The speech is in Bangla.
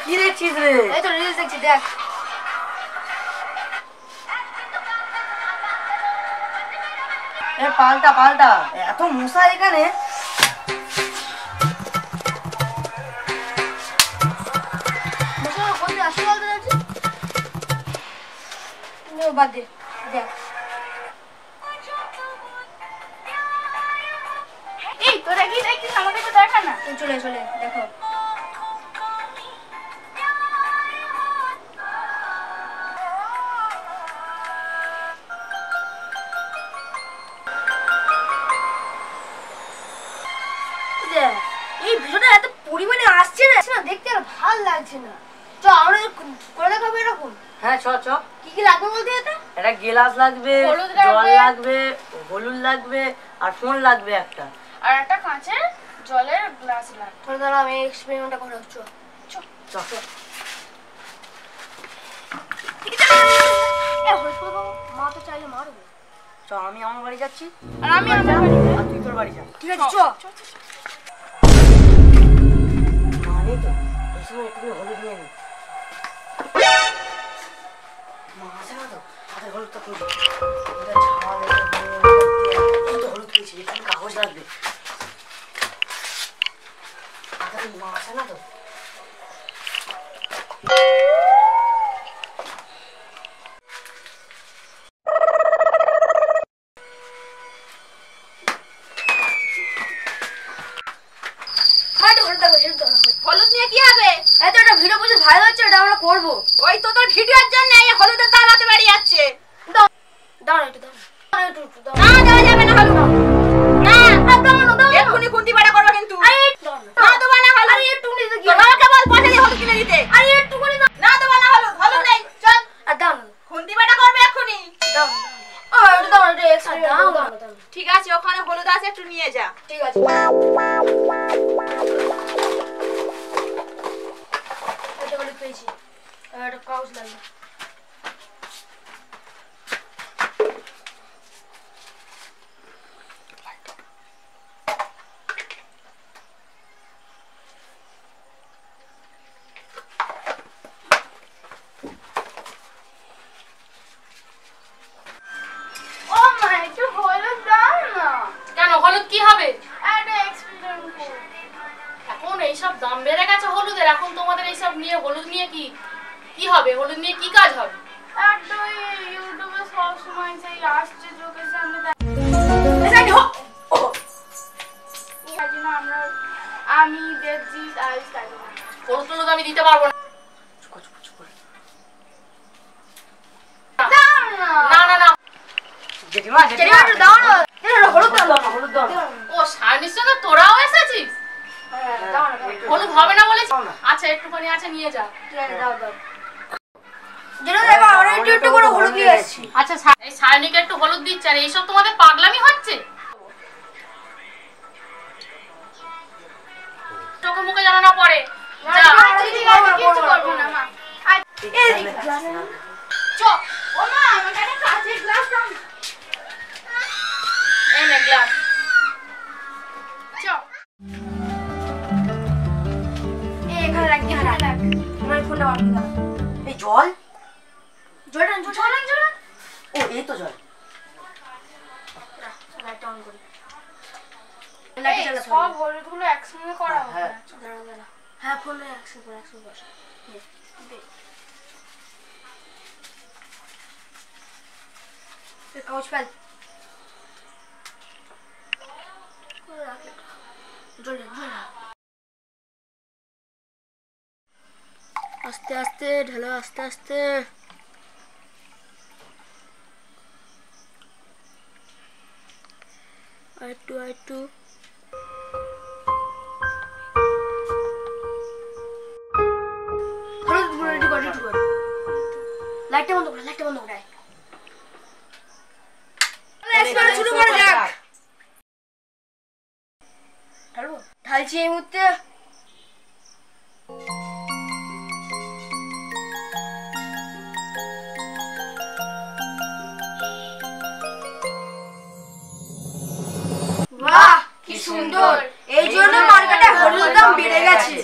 কি দেখছিস রে? এই তো রিলস দেখছি, দেখ। পাল্টা পাল্টা, এত মশা এখানে। বাদ দে, দেখ। এই তোরা কি দেখছিস? আমাকে একটু দেখা না। চলে চলে দেখো। এই ভিডিওটা এত পরিমাণে আসছে না, দেখতে আর ভালো লাগছে না। চ আমরা করে দেখাবো এরকম। হ্যাঁ চ চ। কি কি লাগবে বলতে? এটা গিলাস লাগবে, জল লাগবে, হলুদ লাগবে, আর ফোন লাগবে একটা, আর একটা কাঁচের জলের গ্লাস লাগবে। তোরা দাঁড়া, আমি এক্সপেরিমেন্টটা করে চ চ চ চ। মা তো চাইলে মারবে। চ, আমি আমার বাড়ি যাচ্ছি আর আমি আমার বাড়ি, আর তুই তোর বাড়ি যা। ঠিক আছে চ। মানে তো এই সময় একটু হলুদ নিয়ে নি। মা আসে না তো, হাতের হলুদটা খুঁজে। এটা ঝাল, এটা হলুদ খেয়েছি, এখানে কাগজ লাগবে। মা আসে না তো। হলুদ নিয়ে কি হবে? এই তো একটা ভিডিও বুঝে ভাইরাল হচ্ছে, এটা আমরা করব। ওই তো তোর ভিডিওর জন্য এই হলুদের দাম এত বেড়ে যাচ্ছে। দাও দাও একটু, দাও একটু দাও। না দেওয়া যাবে না হলুদ। না দাও না, দাও। এক্ষুনি খুন্তি বাড়া করব কিন্তু। আরে না দেব না হলুদ। আরে একটু নিতে কি? তোমাকে বল পয়সা দিয়ে হলুদ কিনে দিতে। আরে একটু করে দাও। না দেব না হলুদ, হলুদ নেই। চল আর দাও না, খুন্তি বাড়া করবে এক্ষুনি। দাও দাও। একটু দাও, একটু এক্সট্রা দাও। ঠিক আছে, ওখানে হলুদ আছে, একটু নিয়ে যা। ঠিক আছে। পেয়েছি, একটা কাগজ লাগবে। ও মা, একটু হলুদ দাও না। কেন হলুদ কি হবে? একটা এক্সপেরিমেন্ট করব। এখন এইসব দাম বেড়ে গেছে হলুদের, এখন তোমাদের এইসব নিয়ে হলুদ নিয়ে কি হবে? হলুদ নিয়ে কি কাজ হবে? একটা ইউটিউবে সব সময় সেই আসছে চোখের সামনে আমি দেখছি হলুদ আমি দিতে পারবো না। না না না জেঠিমা জেঠিমা দাও না, হলুদ দাও না, হলুদ দাও। ও সায়নির সঙ্গে তোরাও এসেছিস? হলুদ হবে না বলেছিস? আচ্ছা একটুখানি আছে, নিয়ে যা। দাও দাও। যেটা দেখো আমরা একটু করে হলুদ দিয়ে আসছি। আচ্ছা এই সায়নিকে একটু হলুদ দিচ্ছে, আর এইসব তোমাদের পাগলামি হচ্ছে? চোখে মুখে যেন না পড়ে। কিছু করবো না মা। চ ও মা, আমাকে একটা কাঁচের গ্লাস দাও। এই নে গ্লাস। চ এখানে রাখ, এখানে রাখ। আমার ফোনটা অন করে দাও। এই জল জল জল জল। ও এই তো জল। লাইট অন করি। লাইট জ্বালা। সব হলুদগুলো একসঙ্গে করা হবে। দাঁড়া দাঁড়া। হ্যাঁ ফোনে একসঙ্গে বসা। কাগজ ফেল। আস্তে আস্তে ঢালো, আস্তে আস্তে। আরেকটু আরেকটু। লাইটটা বন্ধ করে, লাইটটা বন্ধ করে। শুরু করা যাক। ঢালবো, ঢালছি এই মুহূর্তে। বাহ কি সুন্দর। এই জন্য মার্কেটে হলুদের দাম বেড়ে গেছে।